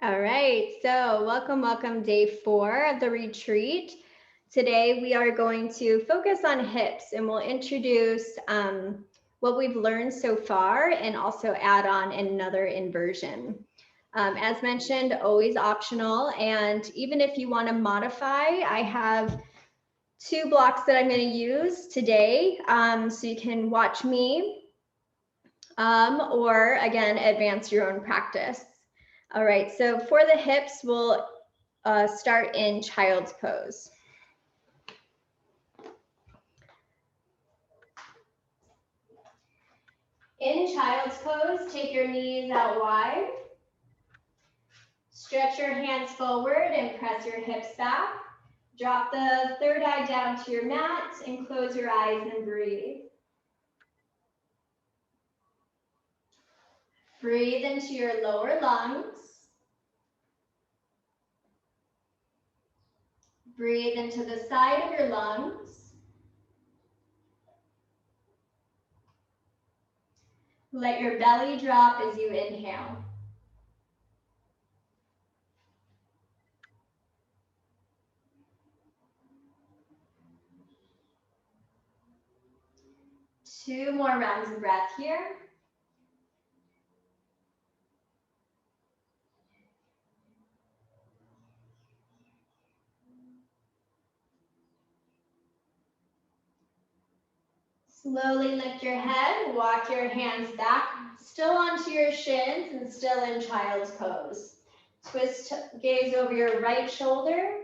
All right, so welcome day 4 of the retreat. Today we are going to focus on hips and we'll introduce what we've learned so far and also add on another inversion. As mentioned, always optional, and even if you want to modify, I have 2 blocks that I'm going to use today, so you can watch me or again, advance your own practice. All right, so for the hips, we'll start in child's pose. In child's pose, take your knees out wide. Stretch your hands forward and press your hips back. Drop the third eye down to your mat and close your eyes and breathe. Breathe into your lower lungs. Breathe into the side of your lungs. Let your belly drop as you inhale. Two more rounds of breath here. Slowly lift your head, walk your hands back, still onto your shins and still in child's pose. Twist gaze over your right shoulder.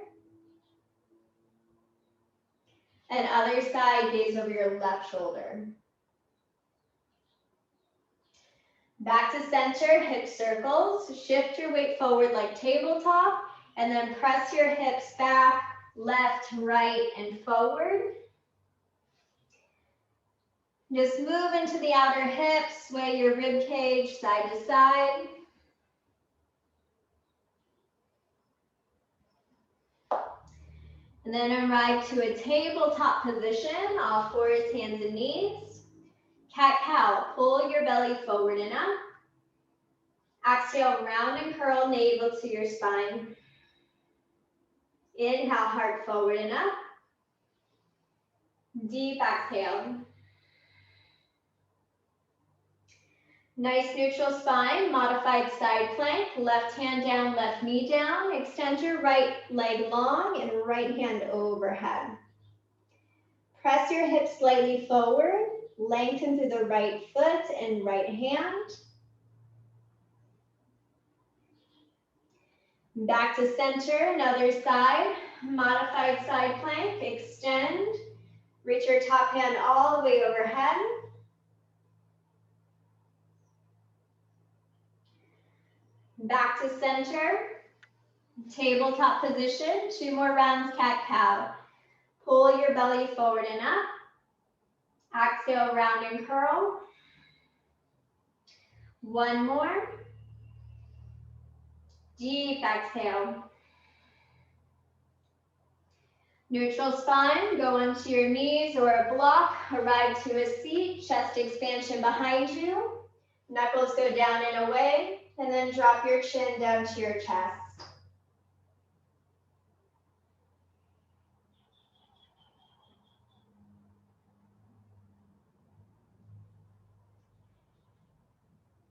And other side, gaze over your left shoulder. Back to center, hip circles. Shift your weight forward like tabletop, and then press your hips back, left, right, and forward. Just move into the outer hips, sway your rib cage side to side. And then arrive to a tabletop position, all fours, hands and knees. Cat-cow, pull your belly forward and up. Exhale, round and curl navel to your spine. Inhale, heart forward and up. Deep exhale. Nice neutral spine, modified side plank, left hand down, left knee down. Extend your right leg long and right hand overhead. Press your hips slightly forward, lengthen through the right foot and right hand. Back to center, another side, modified side plank, extend. Reach your top hand all the way overhead. Back to center, tabletop position, 2 more rounds, cat-cow. Pull your belly forward and up. Exhale, round and curl. 1 more. Deep exhale. Neutral spine, go onto your knees or a block, arrive to a seat, chest expansion behind you. Knuckles go down and away, and then drop your chin down to your chest.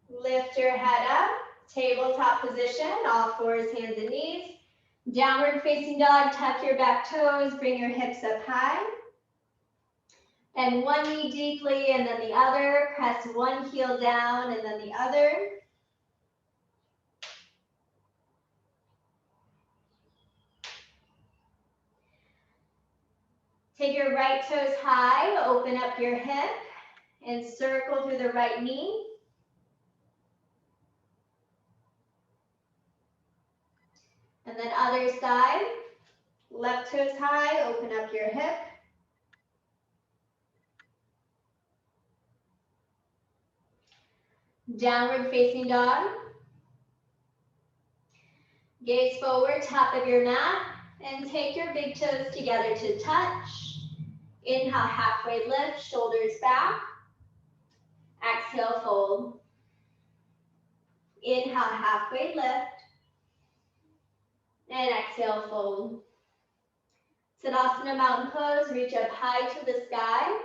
Lift your head up, tabletop position, all fours, hands and knees. Downward facing dog, tuck your back toes, bring your hips up high. And one knee deeply and then the other. Press one heel down and then the other. Take your right toes high, open up your hip and circle through the right knee. And then other side, left toes high, open up your hip. Downward facing dog. Gaze forward, top of your mat, and take your big toes together to touch. Inhale, halfway lift, shoulders back. Exhale, fold. Inhale, halfway lift. And exhale, fold. Tadasana, mountain pose, reach up high to the sky.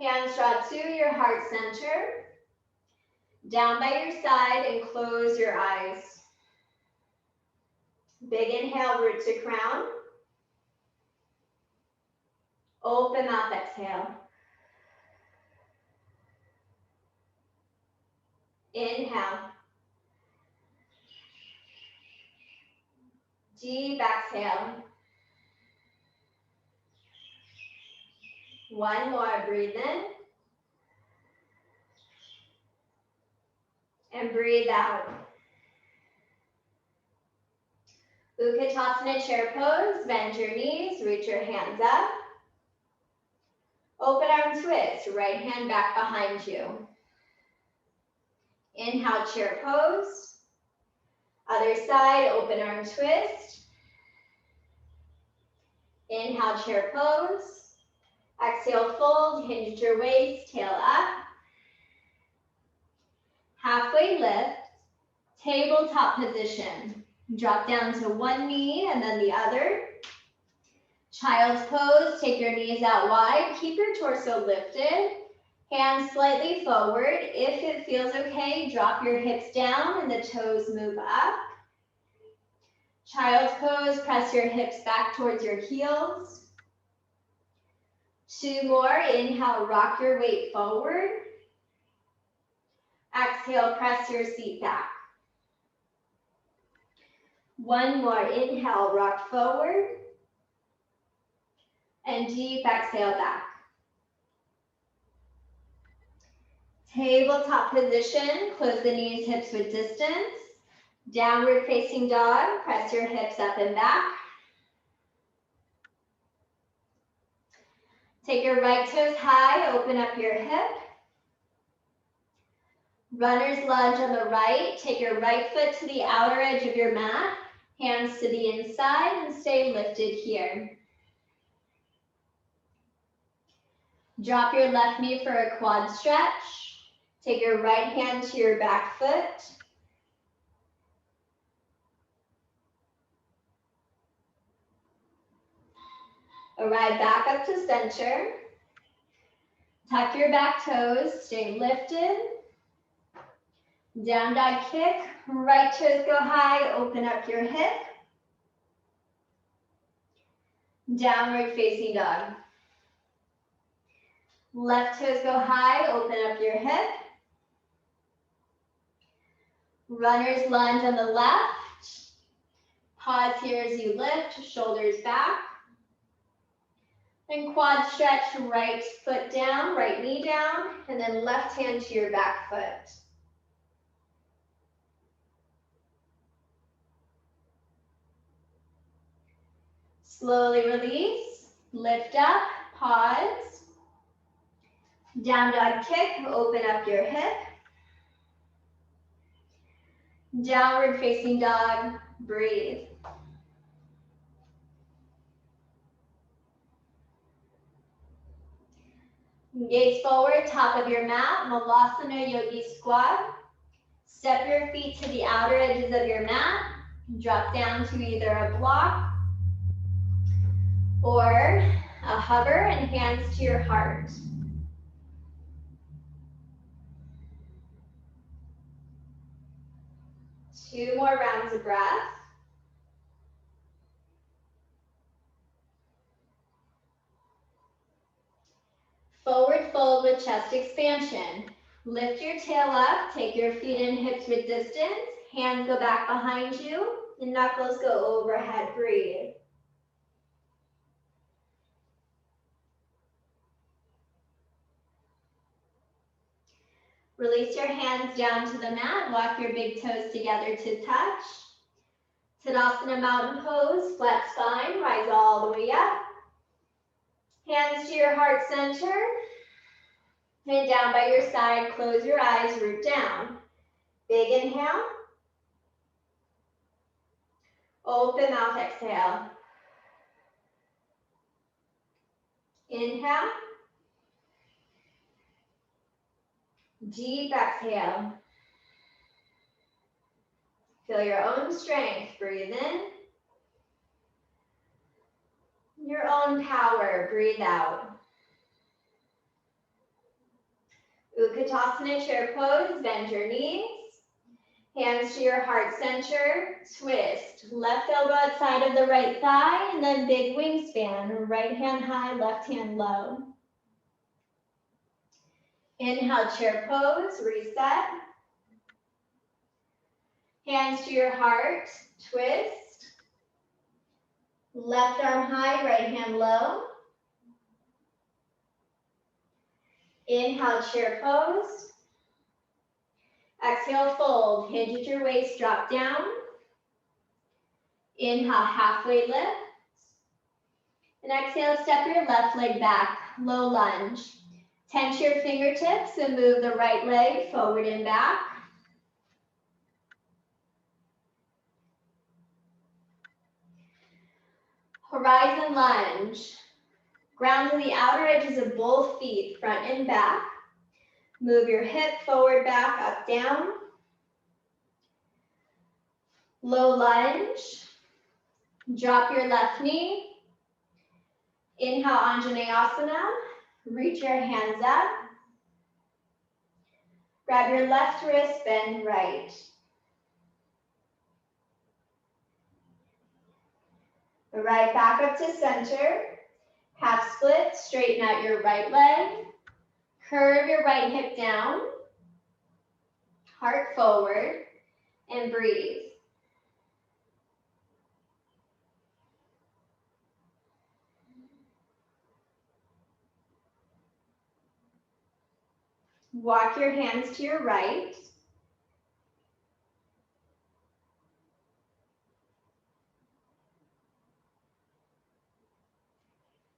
Hands draw to your heart center. Down by your side and close your eyes. Big inhale, root to crown. Open mouth, exhale. Inhale. Deep exhale. One more, breathe in. And breathe out. Utkatasana, chair pose, bend your knees, reach your hands up. Open arm twist, right hand back behind you. Inhale, chair pose. Other side, open arm twist. Inhale, chair pose. Exhale, fold, hinge your waist, tail up. Halfway lift, tabletop position. Drop down to one knee and then the other. Child's pose, take your knees out wide, keep your torso lifted. Hands slightly forward. If it feels okay, drop your hips down and the toes move up. Child's pose, press your hips back towards your heels. Two more, inhale, rock your weight forward. Exhale, press your seat back. One more, inhale, rock forward. And deep exhale back. Tabletop position, close the knees, hips with distance. Downward facing dog, press your hips up and back. Take your right toes high, open up your hip. Runner's lunge on the right, take your right foot to the outer edge of your mat, hands to the inside and stay lifted here. Drop your left knee for a quad stretch. Take your right hand to your back foot. Arrive back up to center. Tuck your back toes, stay lifted. Down dog kick, right toes go high, open up your hip. Downward facing dog. Left toes go high, open up your hip. Runner's lunge on the left. Pause here as you lift, shoulders back. And quad stretch, right foot down, right knee down, and then left hand to your back foot. Slowly release, lift up, pause. Down dog kick, open up your hip. Downward facing dog, breathe. Gaze forward, top of your mat, Malasana Yogi Squat. Step your feet to the outer edges of your mat. Drop down to either a block or a hover and hands to your heart. Two more rounds of breath. Forward fold with chest expansion. Lift your tail up, take your feet and hips with distance. Hands go back behind you, the knuckles go overhead, breathe. Release your hands down to the mat, walk your big toes together to touch. Tadasana, mountain pose, flat spine, rise all the way up. Hands to your heart center. And down by your side, close your eyes, root down. Big inhale. Open mouth, exhale. Inhale. Deep exhale. Feel your own strength. Breathe in. Your own power. Breathe out. Utkatasana chair pose. Bend your knees. Hands to your heart center. Twist. Left elbow outside of the right thigh, and then big wingspan. Right hand high, left hand low. Inhale, chair pose. Reset. Hands to your heart. Twist. Left arm high, right hand low. Inhale, chair pose. Exhale, fold. Hinge at your waist, drop down. Inhale, halfway lift. And exhale, step your left leg back, low lunge. Tense your fingertips and move the right leg forward and back. Horizon lunge. Ground to the outer edges of both feet, front and back. Move your hip forward, back, up, down. Low lunge. Drop your left knee. Inhale, Anjaneyasana. Reach your hands up. Grab your left wrist, bend right. Right back up to center. Half split, straighten out your right leg. Curve your right hip down. Heart forward, and breathe. Walk your hands to your right.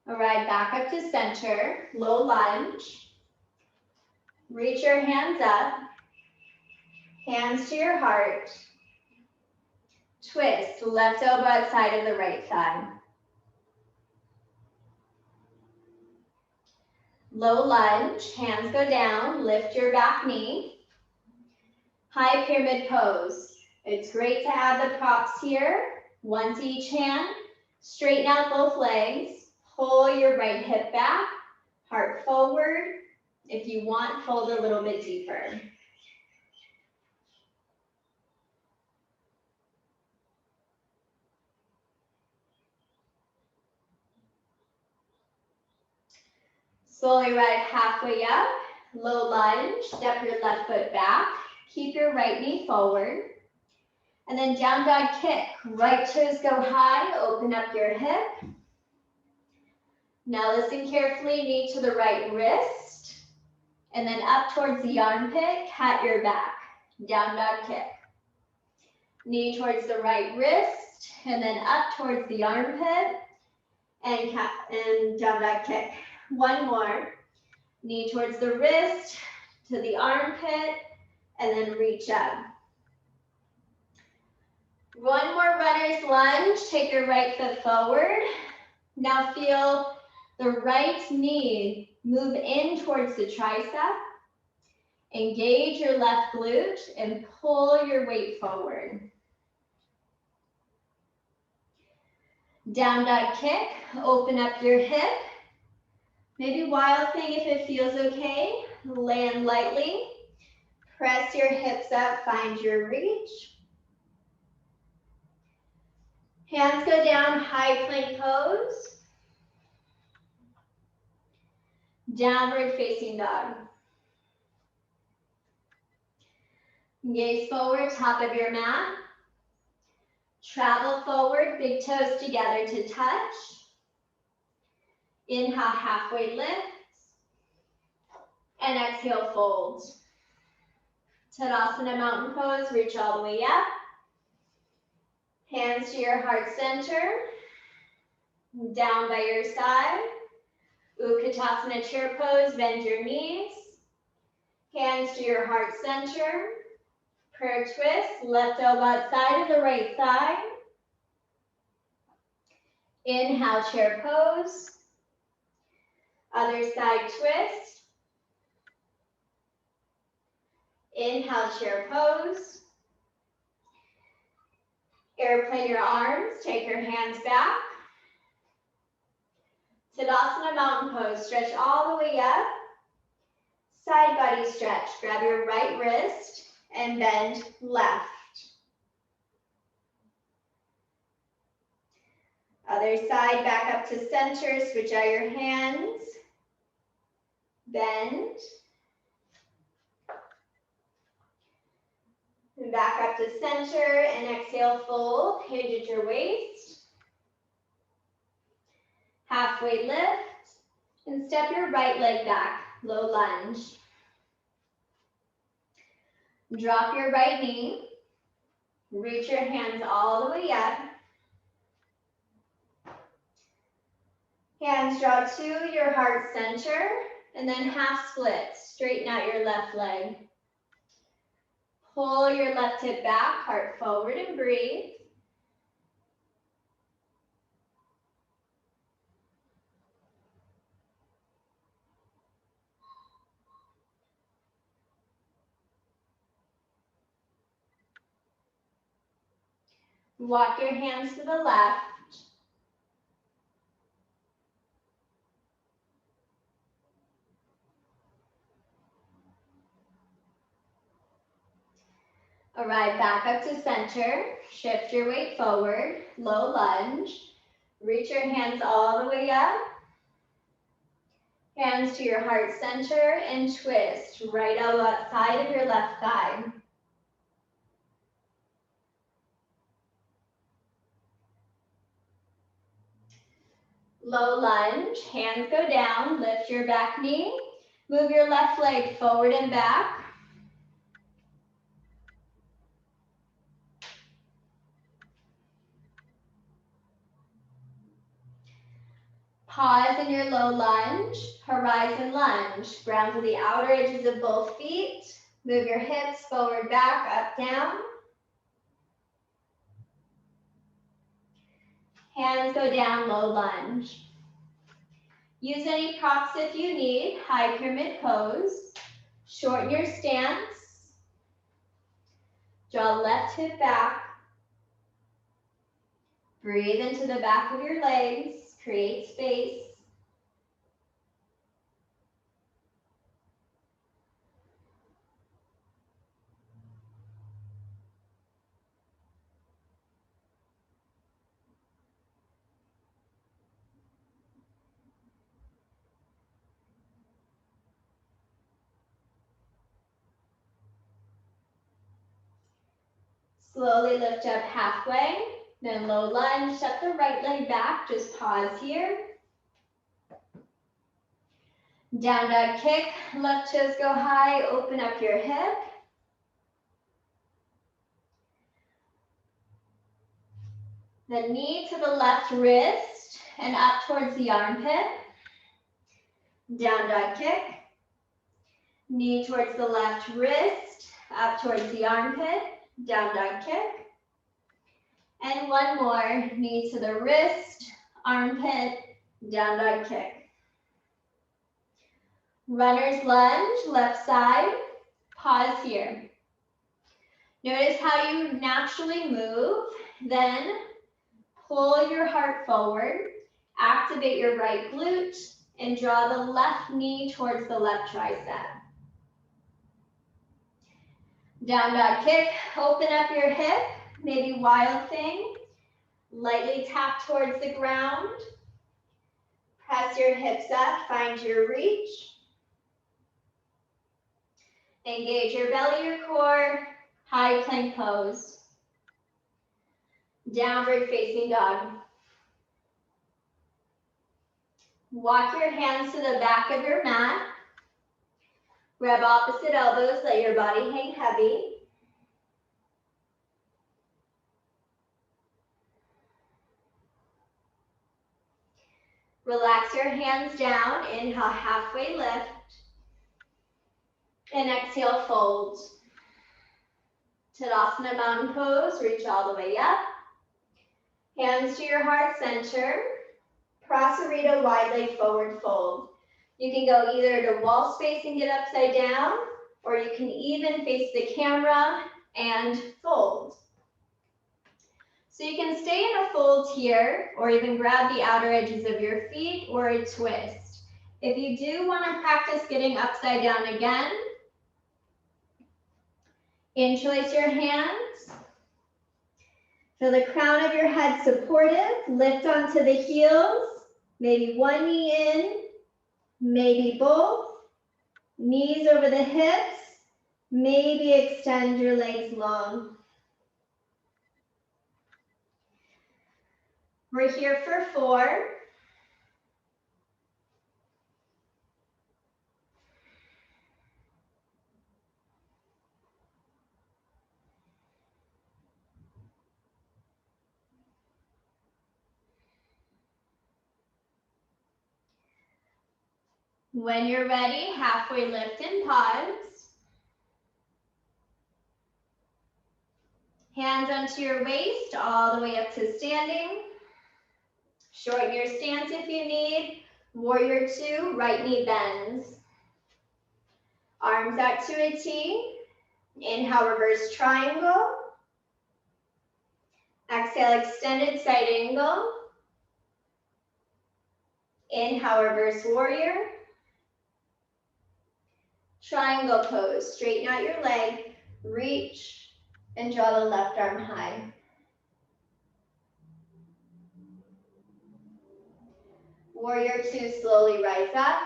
All right, back up to center, low lunge. Reach your hands up, hands to your heart. Twist, left elbow outside of the right thigh. Low lunge, hands go down, lift your back knee. High pyramid pose. It's great to add the props here. One to each hand. Straighten out both legs. Pull your right hip back, heart forward. If you want, fold a little bit deeper. Slowly rise halfway up, low lunge, step your left foot back, keep your right knee forward, and then down dog kick. Right toes go high, open up your hip. Now listen carefully, knee to the right wrist, and then up towards the armpit, cat your back, down dog kick. Knee towards the right wrist, and then up towards the armpit, and cat and down dog kick. One more. Knee towards the wrist, to the armpit, and then reach up. One more runner's lunge. Take your right foot forward. Now feel the right knee move in towards the tricep. Engage your left glute and pull your weight forward. Down dog kick. Open up your hip. Maybe wild thing if it feels okay. Land lightly. Press your hips up, find your reach. Hands go down, high plank pose. Downward facing dog. Gaze forward, top of your mat. Travel forward, big toes together to touch. Inhale, halfway lift. And exhale, fold. Tadasana mountain pose, reach all the way up. Hands to your heart center. Down by your side. Utkatasana chair pose, bend your knees. Hands to your heart center. Prayer twist, left elbow outside of the right thigh. Inhale, chair pose. Other side twist. Inhale, chair pose. airplane your arms, take your hands back. Tadasana mountain pose, stretch all the way up. Side body stretch, grab your right wrist and bend left. Other side, back up to center, switch out your hands. Bend. And back up to center and exhale, fold, hinge at your waist. Halfway lift and step your right leg back, low lunge. Drop your right knee, reach your hands all the way up. Hands draw to your heart center and then half split, straighten out your left leg. Pull your left hip back, heart forward and breathe. Walk your hands to the left. Arrive back up to center. Shift your weight forward, low lunge. Reach your hands all the way up. Hands to your heart center and twist. Right elbow outside of your left thigh. Low lunge, hands go down, lift your back knee. Move your left leg forward and back. Pause in your low lunge, horizon lunge. Ground to the outer edges of both feet. Move your hips forward, back, up, down. Hands go down, low lunge. Use any props if you need. High pyramid pose. Shorten your stance. Draw left hip back. Breathe into the back of your legs. Create space. Slowly lift up halfway, then low lunge, step the right leg back, just pause here. Down dog kick, left toes go high, open up your hip. The knee to the left wrist and up towards the armpit. Down dog kick. Knee towards the left wrist, up towards the armpit. Down dog kick. And one more, knee to the wrist, armpit, down dog kick. Runner's lunge, left side, pause here. Notice how you naturally move, then pull your heart forward, activate your right glute, and draw the left knee towards the left tricep. Down dog kick, open up your hip, maybe wild thing. Lightly tap towards the ground. Press your hips up, find your reach. Engage your belly, your core, high plank pose. Downward facing dog. Walk your hands to the back of your mat. Grab opposite elbows, let your body hang heavy. Relax your hands down, inhale, halfway lift. And exhale, fold. Tadasana mountain pose, reach all the way up. Hands to your heart center. Prasarita, wide leg forward fold. You can go either to wall space and get upside down, or you can even face the camera and fold. So you can stay in a fold here, or even grab the outer edges of your feet, or a twist. If you do want to practice getting upside down again, interlace your hands. Feel the crown of your head supportive. Lift onto the heels. Maybe one knee in, maybe both. Knees over the hips. Maybe extend your legs long. We're here for 4. When you're ready, halfway lift and pause. Hands onto your waist, all the way up to standing. Shorten your stance if you need. Warrior 2, right knee bends. Arms out to a T. Inhale, reverse triangle. Exhale, extended side angle. Inhale, reverse warrior. Triangle pose. Straighten out your leg, reach, and draw the left arm high. Warrior 2, slowly rise up.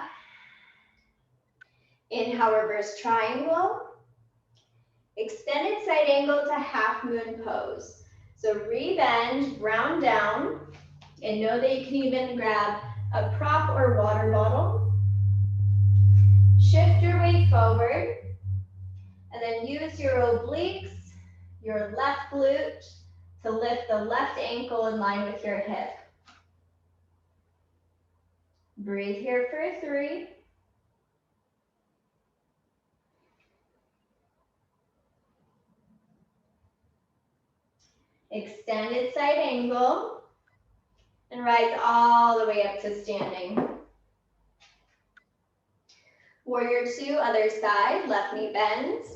Inhale, reverse triangle. Extended side angle to half moon pose. So re-bend, round down, and know that you can even grab a prop or water bottle. Shift your weight forward, and then use your obliques, your left glute, to lift the left ankle in line with your hip. Breathe here for 3. Extended side angle, and rise all the way up to standing. Warrior 2, other side, left knee bends.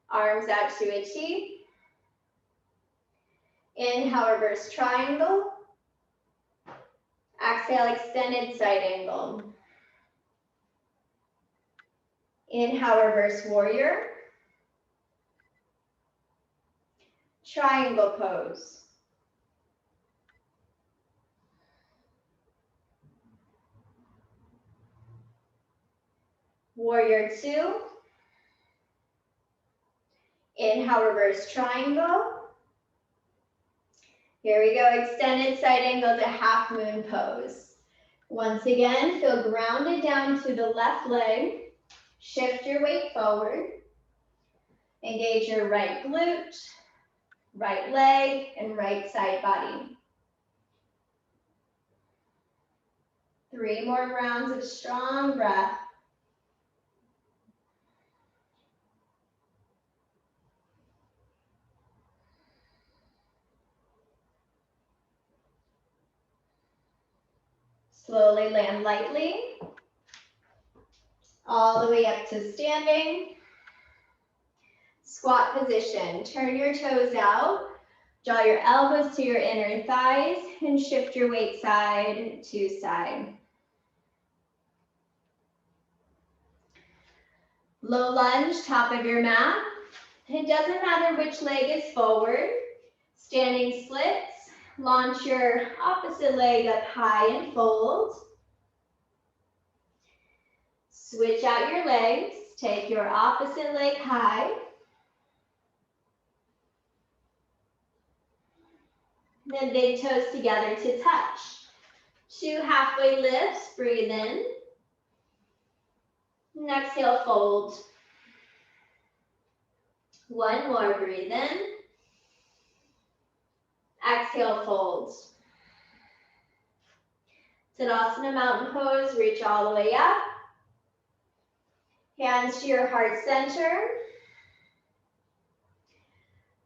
Arms out to a T. Inhale, reverse triangle. Exhale, extended side angle. Inhale, reverse warrior. Triangle pose. Warrior 2. Inhale, reverse triangle. Here we go, extended side angle to half moon pose. Once again, feel grounded down to the left leg. Shift your weight forward. Engage your right glute, right leg, and right side body. 3 more rounds of strong breath. Slowly land lightly, all the way up to standing. Squat position, turn your toes out, draw your elbows to your inner thighs, and shift your weight side to side. Low lunge, top of your mat. It doesn't matter which leg is forward. Standing splits. Launch your opposite leg up high and fold. Switch out your legs. Take your opposite leg high. Then big toes together to touch. 2 halfway lifts. Breathe in. And exhale, fold. 1 more. Breathe in. Exhale, fold. Tadasana, mountain pose, reach all the way up. Hands to your heart center.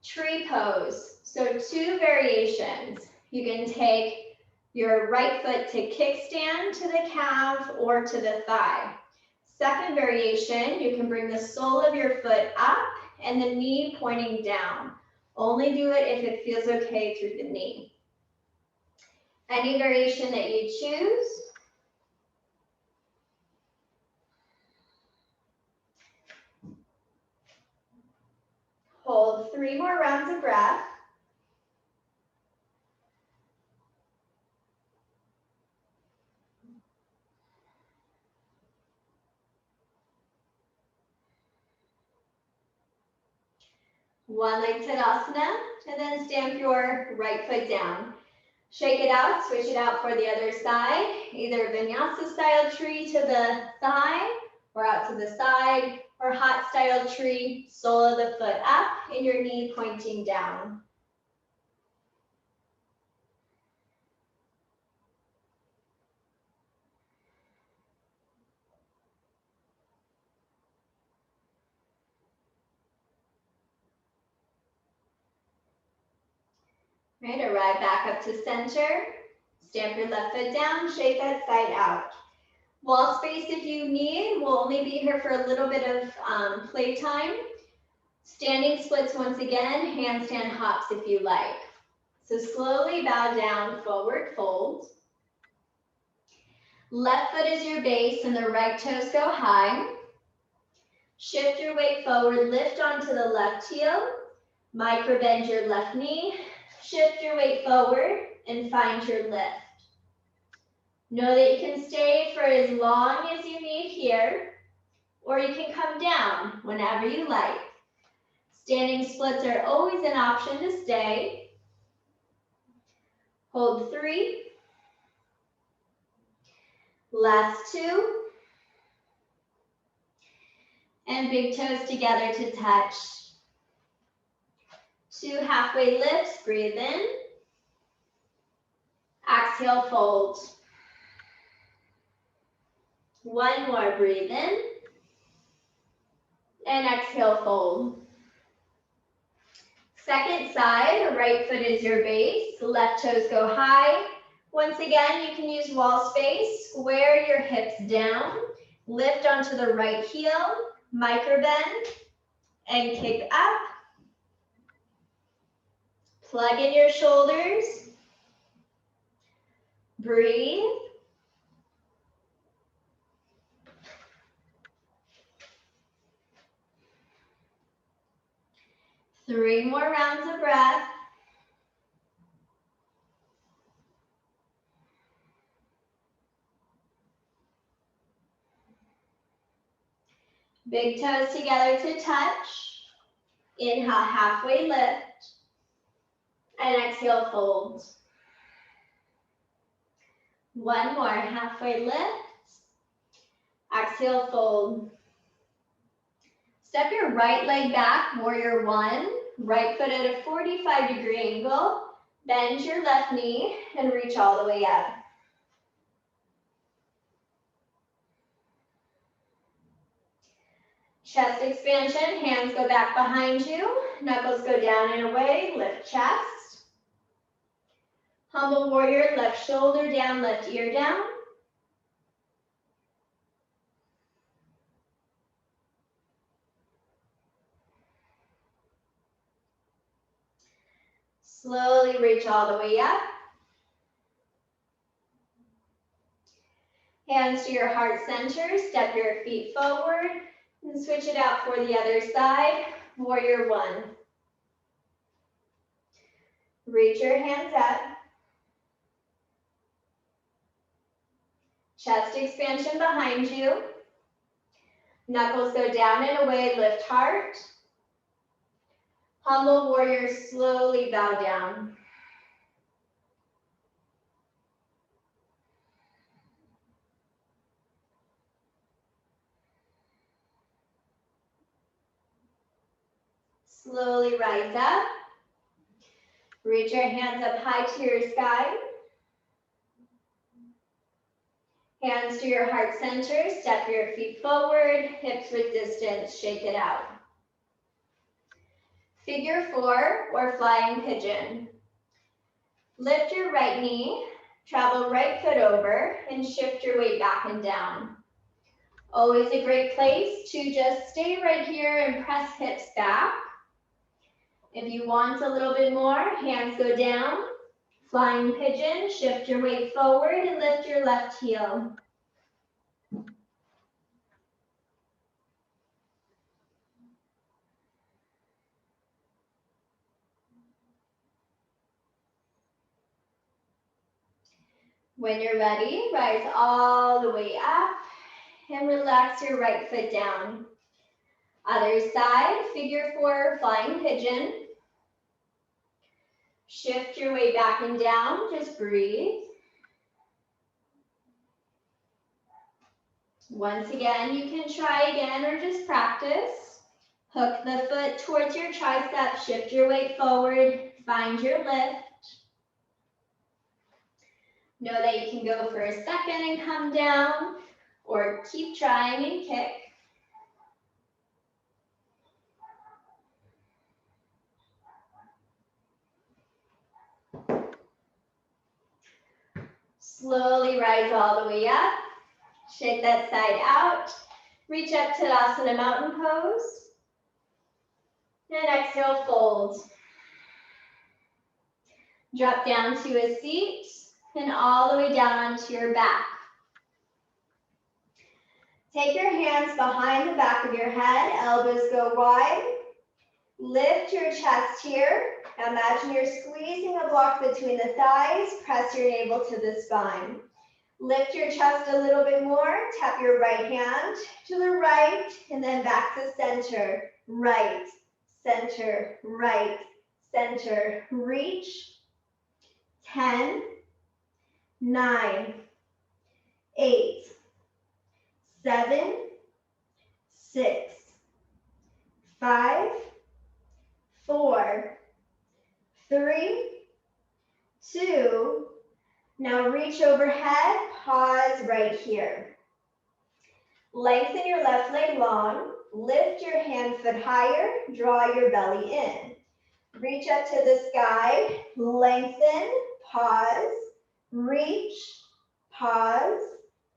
Tree pose. So 2 variations. You can take your right foot to kickstand to the calf or to the thigh. Second variation, you can bring the sole of your foot up and the knee pointing down. Only do it if it feels okay through the knee. Any variation that you choose. Hold 3 more rounds of breath. One leg Tadasana, and then stamp your right foot down. Shake it out, switch it out for the other side. Either Vinyasa style tree to the thigh, or out to the side, or hot style tree, sole of the foot up, and your knee pointing down. Right, arrive back up to center. Stamp your left foot down, shake that side out. Wall space if you need. We'll only be here for a little bit of playtime. Standing splits once again, handstand hops if you like. So slowly bow down, forward fold. Left foot is your base and the right toes go high. Shift your weight forward, lift onto the left heel. Micro bend your left knee. Shift your weight forward and find your lift. Know that you can stay for as long as you need here, or you can come down whenever you like. Standing splits are always an option to stay. Hold 3. Last 2. And big toes together to touch. 2 halfway lifts, breathe in. Exhale, fold. 1 more, breathe in. And exhale, fold. Second side, right foot is your base, left toes go high. Once again, you can use wall space, square your hips down, lift onto the right heel, micro bend, and kick up. Plug in your shoulders. Breathe. Three more rounds of breath. Big toes together to touch. Inhale, halfway lift. And exhale, fold. 1 more, halfway lift. Exhale, fold. Step your right leg back, warrior 1. Right foot at a 45-degree angle. Bend your left knee and reach all the way up. Chest expansion, hands go back behind you. Knuckles go down and away, lift chest. Humble warrior, left shoulder down, left ear down. Slowly reach all the way up. Hands to your heart center, step your feet forward, and switch it out for the other side. Warrior 1. Reach your hands up. Chest expansion behind you. Knuckles go down and away, lift heart. Humble warrior, slowly bow down. Slowly rise up. Reach your hands up high to your sky. Hands to your heart center, step your feet forward, hips with distance, shake it out. Figure 4 or flying pigeon. Lift your right knee, travel right foot over, and shift your weight back and down. Always a great place to just stay right here and press hips back. If you want a little bit more, hands go down. Flying pigeon, shift your weight forward and lift your left heel. When you're ready, rise all the way up and relax your right foot down. Other side, figure four, flying pigeon. Shift your weight back and down, just breathe. Once again, you can try again or just practice. Hook the foot towards your tricep, shift your weight forward, find your lift. Know that you can go for a second and come down, or keep trying and kick. Slowly rise all the way up. Shake that side out. Reach up to Tadasana mountain pose. And exhale, fold. Drop down to a seat and all the way down onto your back. Take your hands behind the back of your head, elbows go wide. Lift your chest here. Imagine you're squeezing a block between the thighs. Press your navel to the spine. Lift your chest a little bit more. Tap your right hand to the right and then back to center. Right, center, right, center. Reach. 10, 9, 8, 7, 6, 5, 4, 3, 2. Now reach overhead, pause right here. Lengthen your left leg long, lift your hand foot higher, draw your belly in. Reach up to the sky, lengthen, pause, reach, pause,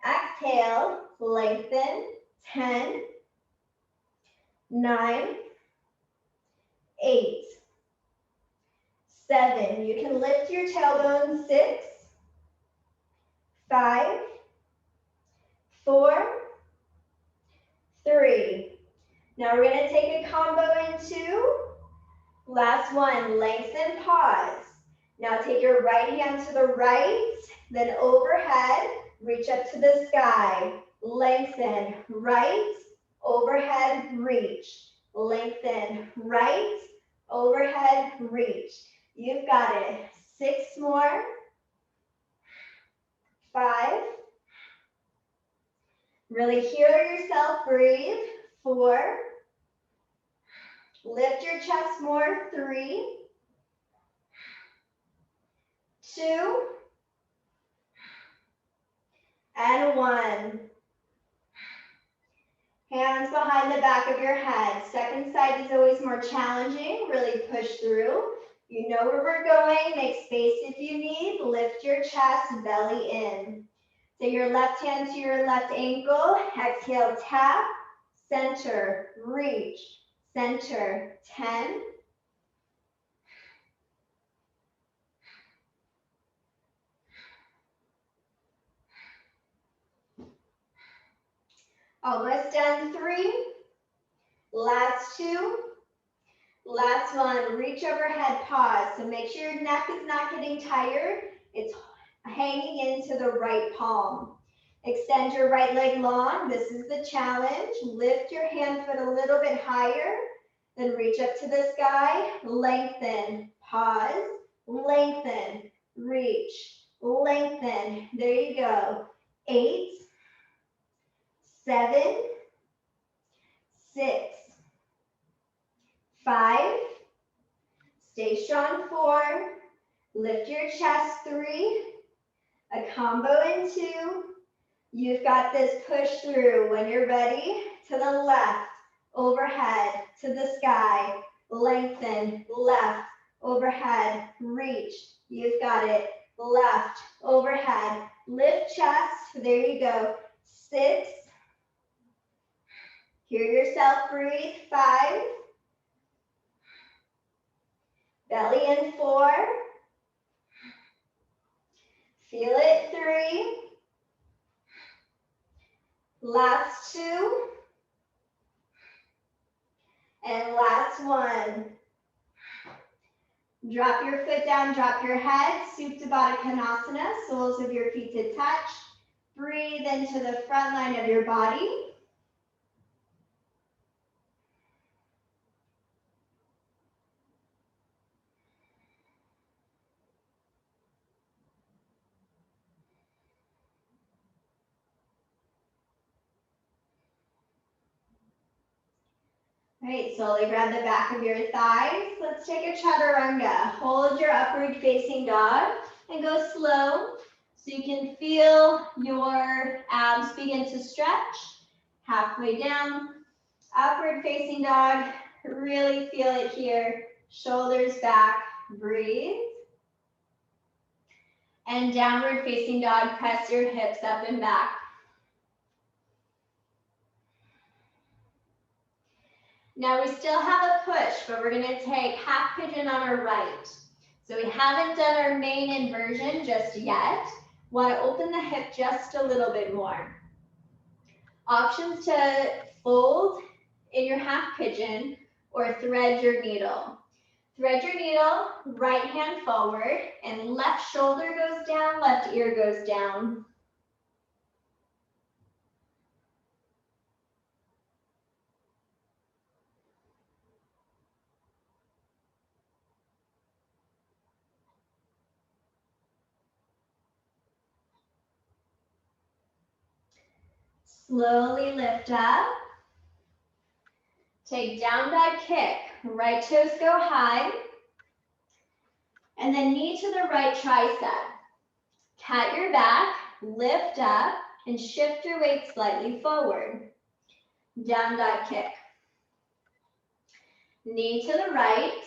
exhale, lengthen, 10, 9, 8, 7. You can lift your tailbone, 6, 5, 4, 3. Now we're going to take a combo in 2. Last one, lengthen, pause. Now take your right hand to the right, then overhead, reach up to the sky. Lengthen, right, overhead, reach. Lengthen, right, overhead, reach. You've got it. 6 more. 5. Really hear yourself breathe. 4. Lift your chest more. 3, 2, and 1. Hands behind the back of your head. Second side is always more challenging. Really push through. You know where we're going. Make space if you need. Lift your chest, belly in. Take your left hand to your left ankle. Exhale, tap, center, reach, center, 10. Almost done. 3. Last 2. Last one. Reach overhead, pause. So make sure your neck is not getting tired. It's hanging into the right palm. Extend your right leg long. This is the challenge. Lift your hand foot a little bit higher. Then reach up to the sky. Lengthen, pause, lengthen, reach, lengthen. There you go. 8, 7, 6, 5. Stay strong. 4. Lift your chest. 3. A combo in 2. You've got this. Push through. When you're ready, to the left, overhead, to the sky, lengthen, left, overhead, reach. You've got it. Left, overhead, lift chest. There you go. 6. Hear yourself breathe. 5. Belly in 4. Feel it, 3. Last 2. And last 1. Drop your foot down, drop your head, Supta Baddha Konasana, soles of your feet to touch. Breathe into the front line of your body. All right, slowly grab the back of your thighs. Let's take a Chaturanga. Hold your upward facing dog and go slow so you can feel your abs begin to stretch. Halfway down, upward facing dog. Really feel it here. Shoulders back, breathe. And downward facing dog, press your hips up and back. Now we still have a push, but we're gonna take half pigeon on our right. So we haven't done our main inversion just yet. Want to open the hip just a little bit more. Options to fold in your half pigeon or thread your needle. Thread your needle, right hand forward, and left shoulder goes down, left ear goes down. Slowly lift up. Take down dog kick. Right toes go high. And then knee to the right tricep. Cat your back, lift up, and shift your weight slightly forward. Down dog kick. Knee to the right.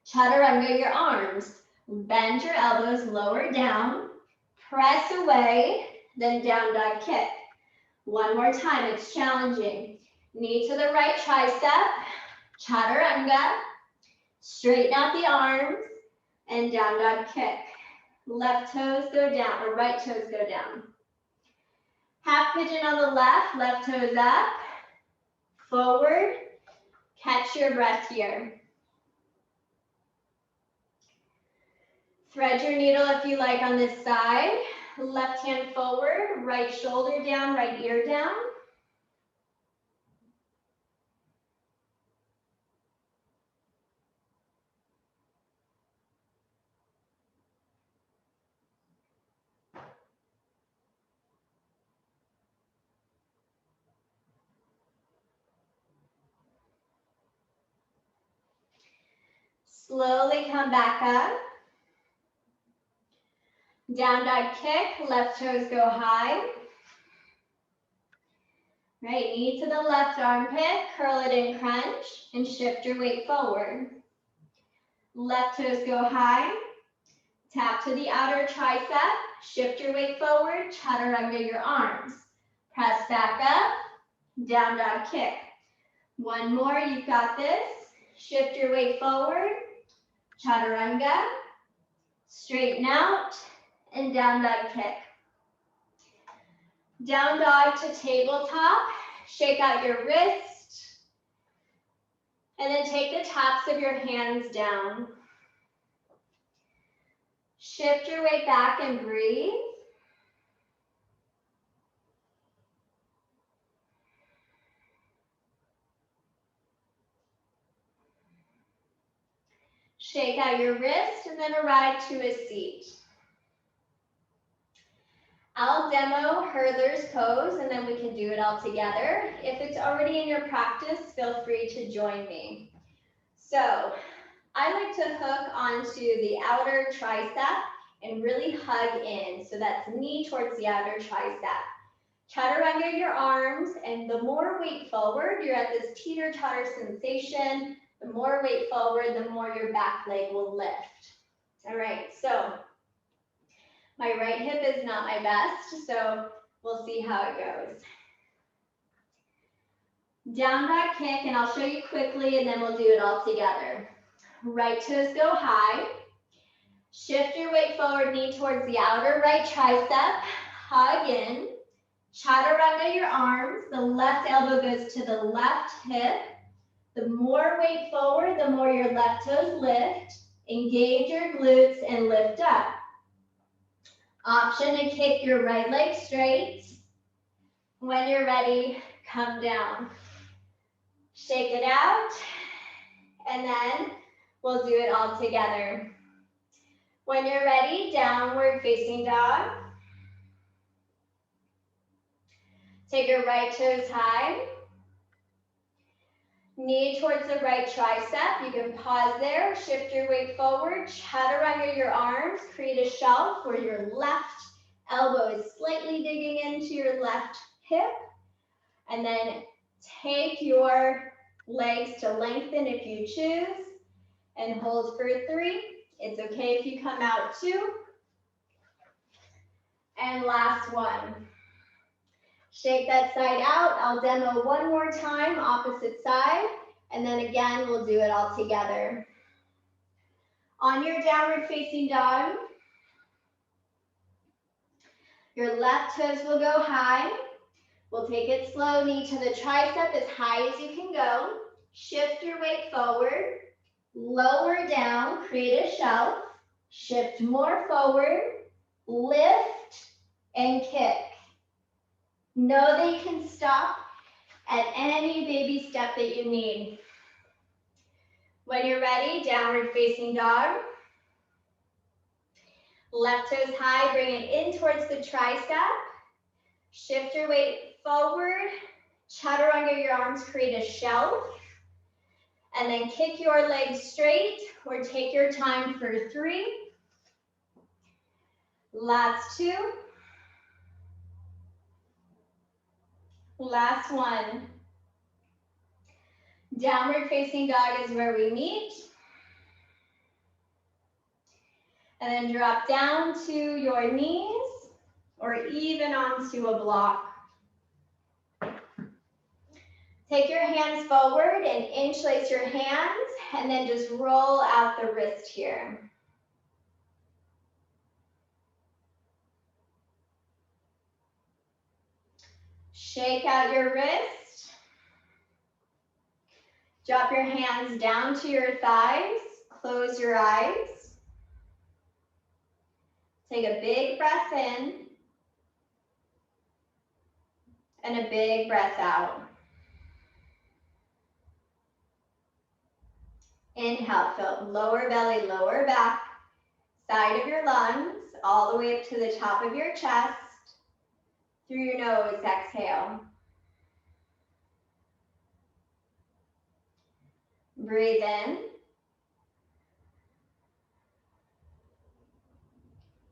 Chaturanga your arms. Bend your elbows lower down. Press away, then down dog kick. One more time, it's challenging. Knee to the right tricep. Chaturanga. Straighten out the arms and down dog kick. Left toes go down, or right toes go down. Half pigeon on the left toes up. Forward. Catch your breath here. Thread your needle if you like on this side. Left hand forward, right shoulder down, right ear down. Slowly come back up. Down dog kick, left toes go high. Right, knee to the left armpit, curl it in crunch, and shift your weight forward. Left toes go high. Tap to the outer tricep, shift your weight forward, chaturanga your arms. Press back up, down dog kick. One more, you've got this. Shift your weight forward, chaturanga. Straighten out, and down dog kick. Down dog to tabletop, shake out your wrist, and then take the tops of your hands down. Shift your weight back and breathe. Shake out your wrist and then arrive to a seat. I'll demo Hurdlers pose and then we can do it all together. If it's already in your practice, feel free to join me. So I like to hook onto the outer tricep and really hug in. So that's knee towards the outer tricep. Chaturanga your arms, and the more weight forward, you're at this teeter-totter sensation. The more weight forward, the more your back leg will lift. All right, so my right hip is not my best, so we'll see how it goes. Down dog kick, and I'll show you quickly, and then we'll do it all together. Right toes go high. Shift your weight forward, knee towards the outer right tricep. Hug in. Chaturanga your arms. The left elbow goes to the left hip. The more weight forward, the more your left toes lift. Engage your glutes and lift up. Option to kick your right leg straight. When you're ready, come down. Shake it out, and then we'll do it all together. When you're ready, downward facing dog. Take your right toes high. Knee towards the right tricep. You can pause there, shift your weight forward, chaturanga your arms, create a shelf where your left elbow is slightly digging into your left hip. And then take your legs to lengthen if you choose, and hold for 3. It's okay if you come out 2. And last one. Shake that side out. I'll demo one more time, opposite side, and then again, we'll do it all together. On your downward facing dog, your left toes will go high. We'll take it slow, knee to the tricep as high as you can go. Shift your weight forward, lower down, create a shelf, shift more forward, lift, and kick. Know that you can stop at any baby step that you need. When you're ready, downward facing dog. Left toes high, bring it in towards the tricep. Shift your weight forward, chaturanga your arms, create a shelf. And then kick your legs straight or take your time for 3. Last 2. Last 1. Downward facing dog is where we meet. And then drop down to your knees or even onto a block. Take your hands forward and interlace your hands, and then just roll out the wrist here. Shake out your wrist. Drop your hands down to your thighs. Close your eyes. Take a big breath in and a big breath out. Inhale, fill lower belly, lower back, side of your lungs, all the way up to the top of your chest. Through your nose, exhale. Breathe in.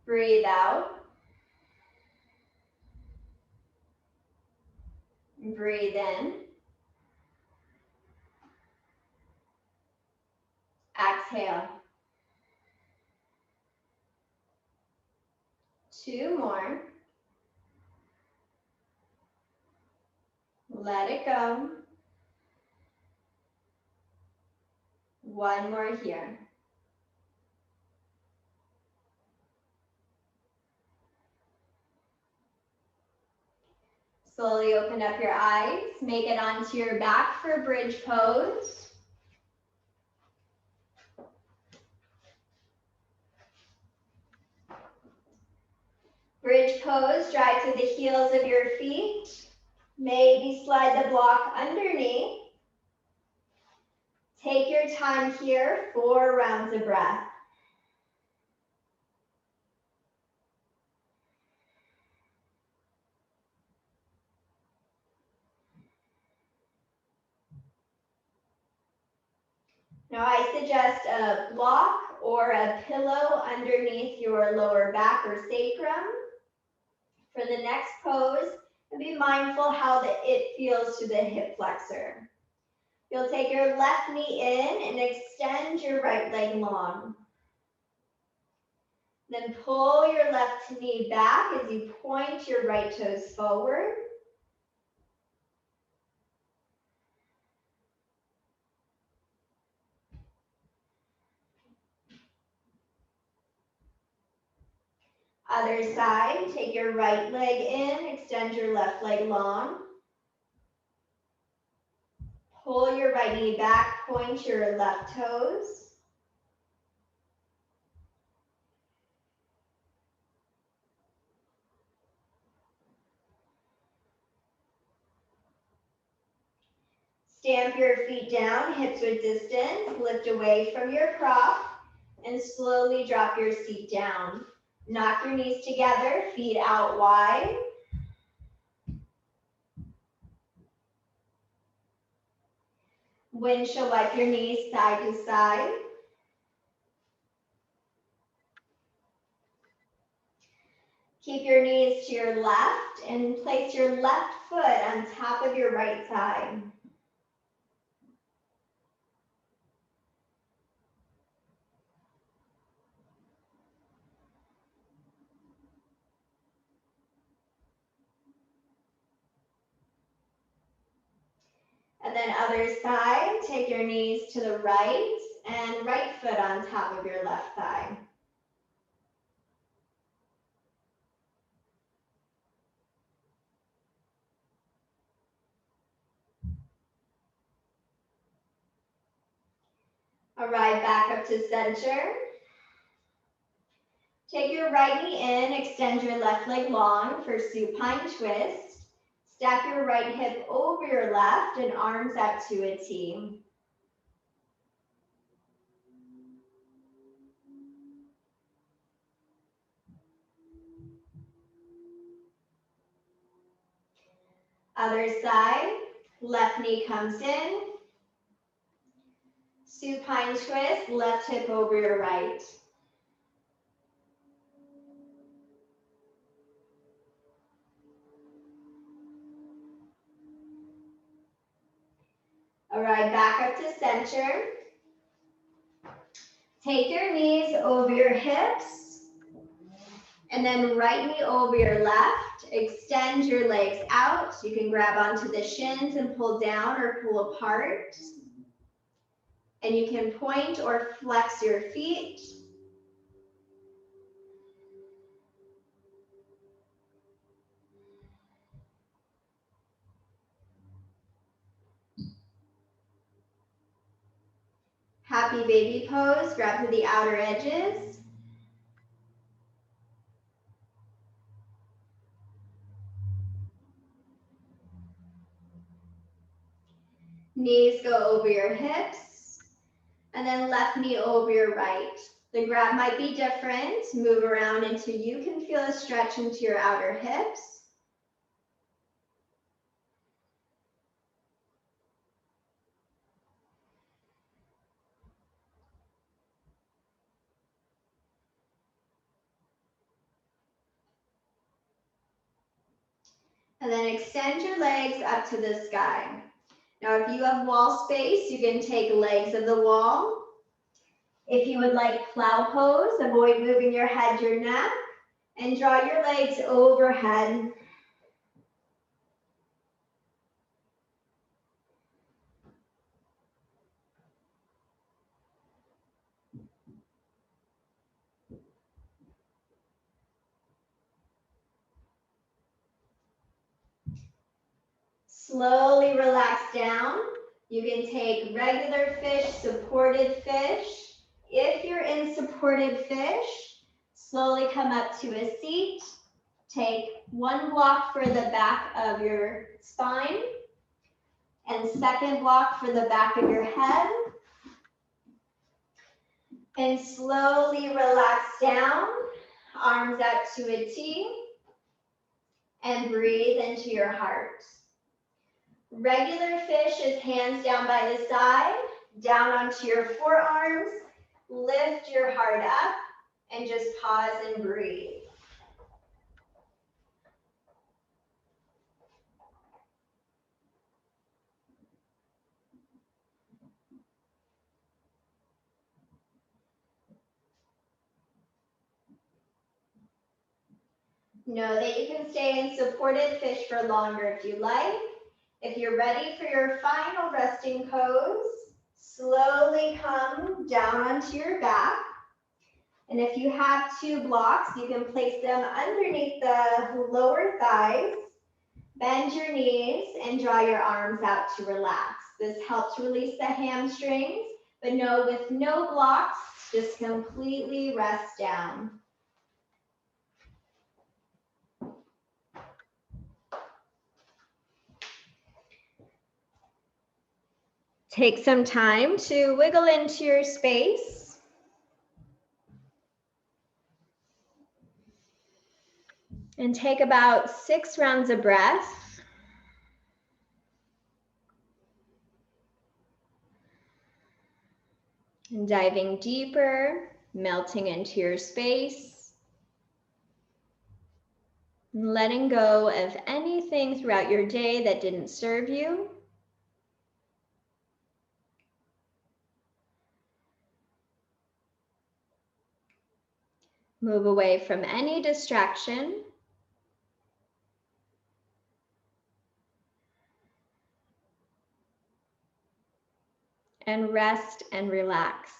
Breathe out. Breathe in. Exhale. 2 more. Let it go. 1 more here. Slowly open up your eyes. Make it onto your back for bridge pose. Bridge pose, drive through the heels of your feet. Maybe slide the block underneath. Take your time here, 4 rounds of breath. Now I suggest a block or a pillow underneath your lower back or sacrum. For the next pose, and be mindful how it feels to the hip flexor. You'll take your left knee in and extend your right leg long. Then pull your left knee back as you point your right toes forward. Other side, take your right leg in, extend your left leg long. Pull your right knee back, point your left toes. Stamp your feet down, hips width distance, lift away from your prop, and slowly drop your seat down. Knock your knees together, feet out wide. Windshield wipe your knees side to side. Keep your knees to your left and place your left foot on top of your right side. And then other side, take your knees to the right and right foot on top of your left thigh. Arrive back up to center. Take your right knee in, extend your left leg long for supine twist. Stack your right hip over your left and arms out to a T. Other side, left knee comes in. Supine twist, left hip over your right. Arrive back up to center. Take your knees over your hips, and then right knee over your left. Extend your legs out. You can grab onto the shins and pull down or pull apart. And you can point or flex your feet. Happy baby pose, grab to the outer edges. Knees go over your hips, and then left knee over your right. The grab might be different. Move around until you can feel a stretch into your outer hips. And then extend your legs up to the sky. Now, if you have wall space, you can take legs of the wall. If you would like plow pose, avoid moving your head, your neck, and draw your legs overhead. Slowly relax down. You can take regular fish, supported fish. If you're in supported fish, slowly come up to a seat. Take one block for the back of your spine and second block for the back of your head. And slowly relax down, arms out to a T, and breathe into your heart. Regular fish is hands down by the side, down onto your forearms, lift your heart up, and just pause and breathe. Know that you can stay in supported fish for longer if you like. If you're ready for your final resting pose, slowly come down onto your back. And if you have two blocks, you can place them underneath the lower thighs. Bend your knees and draw your arms out to relax. This helps release the hamstrings, but with no blocks, just completely rest down. Take some time to wiggle into your space. And take about 6 rounds of breath. And diving deeper, melting into your space. And letting go of anything throughout your day that didn't serve you. Move away from any distraction. And rest and relax.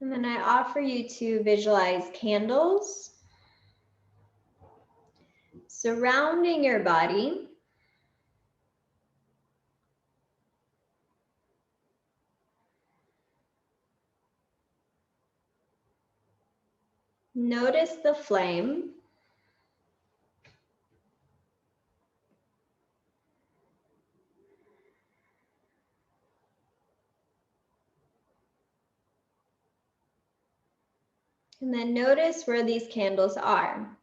And then I offer you to visualize candles surrounding your body. Notice the flame. And then notice where these candles are.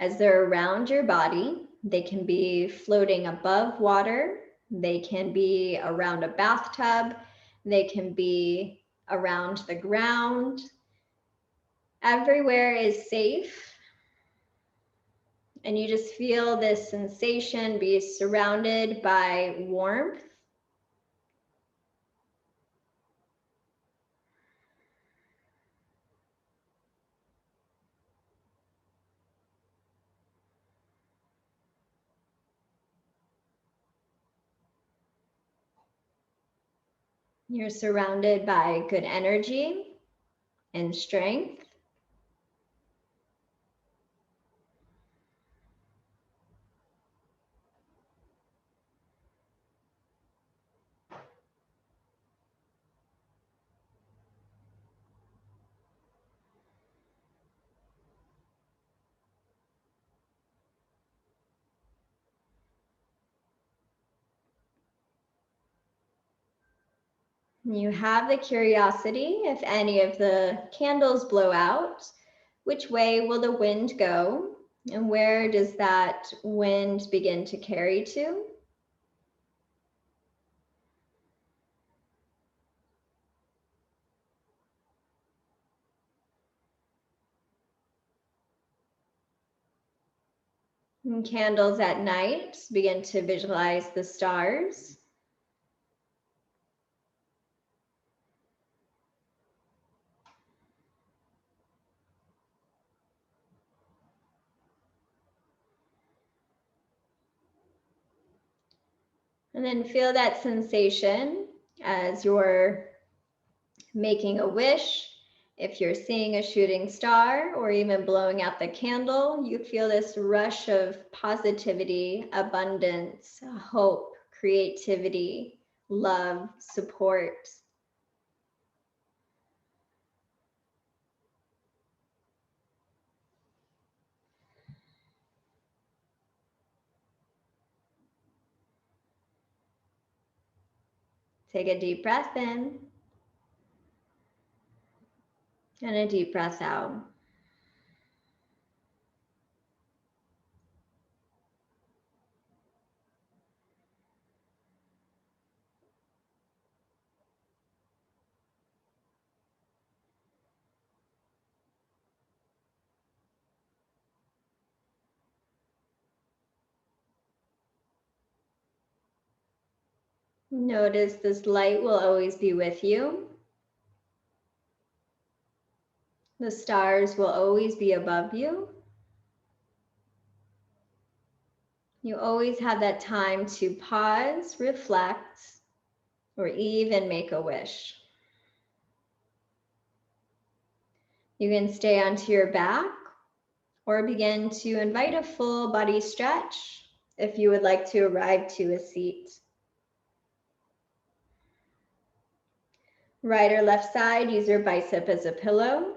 As they're around your body, they can be floating above water, they can be around a bathtub, they can be around the ground. Everywhere is safe. And you just feel this sensation, be surrounded by warmth. You're surrounded by good energy and strength. You have the curiosity, if any of the candles blow out, which way will the wind go? And where does that wind begin to carry to? And candles at night, begin to visualize the stars. And then feel that sensation as you're making a wish. If you're seeing a shooting star or even blowing out the candle, you feel this rush of positivity, abundance, hope, creativity, love, support. Take a deep breath in and a deep breath out. Notice this light will always be with you. The stars will always be above you. You always have that time to pause, reflect, or even make a wish. You can stay onto your back or begin to invite a full body stretch if you would like to arrive to a seat. Right or left side, use your bicep as a pillow.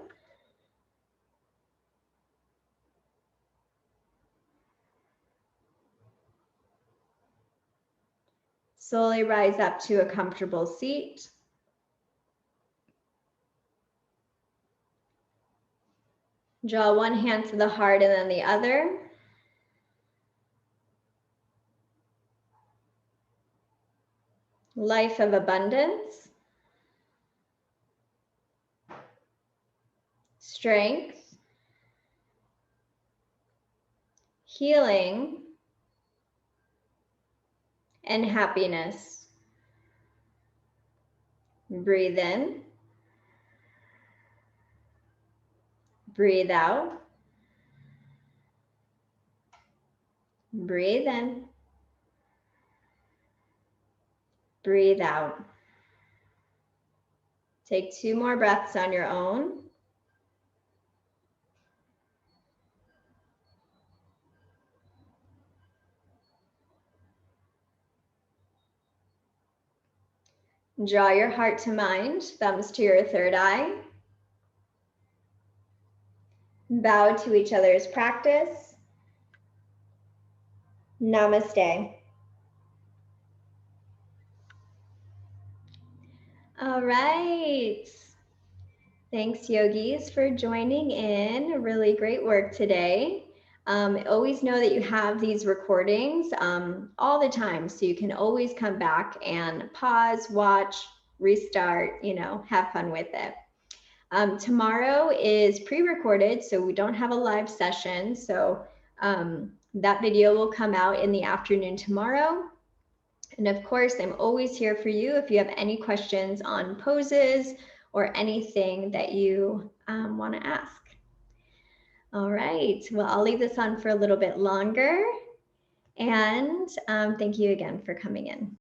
Slowly rise up to a comfortable seat. Draw one hand to the heart and then the other. Life of abundance, strength, healing, and happiness. Breathe in. Breathe out. Breathe in. Breathe out. Take 2 more breaths on your own. Draw your heart to mind, thumbs to your third eye. Bow to each other's practice. Namaste. All right. Thanks, yogis, for joining in. Really great work today. Always know that you have these recordings all the time, so you can always come back and pause, watch, restart, have fun with it. Tomorrow is pre-recorded, so we don't have a live session. So that video will come out in the afternoon tomorrow. And of course, I'm always here for you if you have any questions on poses or anything that you want to ask. All right, well, I'll leave this on for a little bit longer. And thank you again for coming in.